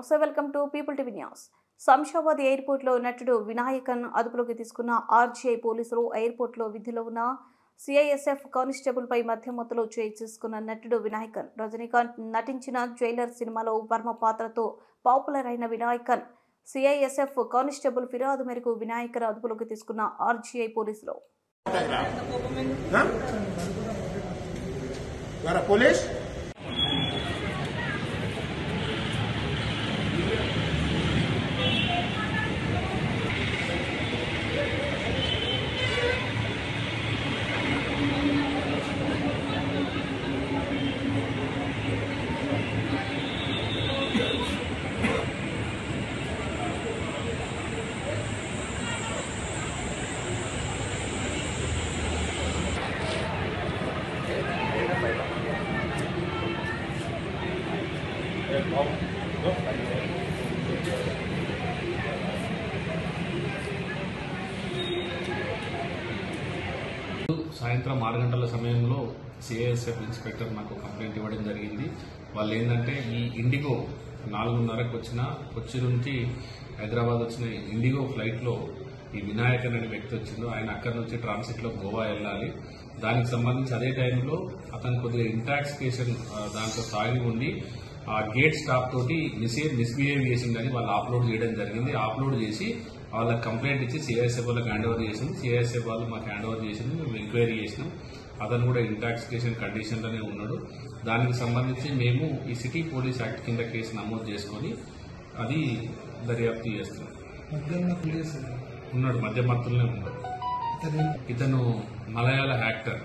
నమస్తే, welcome to people TV news. Shamshabad airport లో నటుడు వినాయకన్ అదుపులోకి తీసుకున్న ఆర్జీఐ పోలీసులు ఎయిర్పోర్ట్ లో విధిలో ఉన్న సిఐఎస్ఎఫ్ కానిస్టేబుల్ పై మధ్య మత్తులో చేయి చేసుకున్న నటుడు వినాయకన్. రజనీకాంత్ నటించిన జైలర్ సినిమాలో వర్మ పాత్రతో పాపులర్ అయిన వినాయకన్ సిఐఎస్ఎఫ్ కానిస్టేబుల్ ఫిర్యాదు మేరకు వినాయకన్ అదుపులోకి తీసుకున్న ఆర్జీఐ పోలీసులు. సాయంత్రం 6 గంటల సమయంలో సిఐఎస్ఎఫ్ ఇన్స్పెక్టర్ నాకు కంప్లైంట్ ఇవ్వడం జరిగింది. వాళ్ళు ఏంటంటే ఈ ఇండిగో 4:30కు వచ్చిన కొచ్చి నుంచి హైదరాబాద్ వచ్చిన ఇండిగో ఫ్లైట్లో ఈ వినాయకన్ అనే వ్యక్తి వచ్చిండు. ఆయన అక్కడి నుంచి ట్రాన్సిట్లో గోవా వెళ్ళాలి. దానికి సంబంధించి అదే టైంలో అతను కొద్దిగా ఇంటాక్సికేషన్ దాంట్లో తాగి ఉండి ఆ గేట్ స్టాప్ తోటి మిస్బిహేవ్ చేసిందని వాళ్ళు అప్లోడ్ చేయడం జరిగింది. అప్లోడ్ చేసి వాళ్ళకి కంప్లైంట్ ఇచ్చి సిఐఎస్ఎఫ్ వాళ్ళకి హ్యాండ్ ఓవర్ చేసింది. సిఐఎస్ఎఫ్ వాళ్ళు మాకు హ్యాండ్ ఓవర్ చేసింది. మేము ఎంక్వైరీ చేసినాం. అతను కూడా ఇంటాక్సికేషన్ కండిషన్లోనే ఉన్నాడు. దానికి సంబంధించి మేము ఈ సిటీ పోలీస్ యాక్ట్ కింద కేసు నమోదు చేసుకొని అది దర్యాప్తు చేస్తున్నాం. ఉన్నాడు, మధ్య మత్తులోనే ఉన్నాడు. ఇతను మలయాళ యాక్టర్.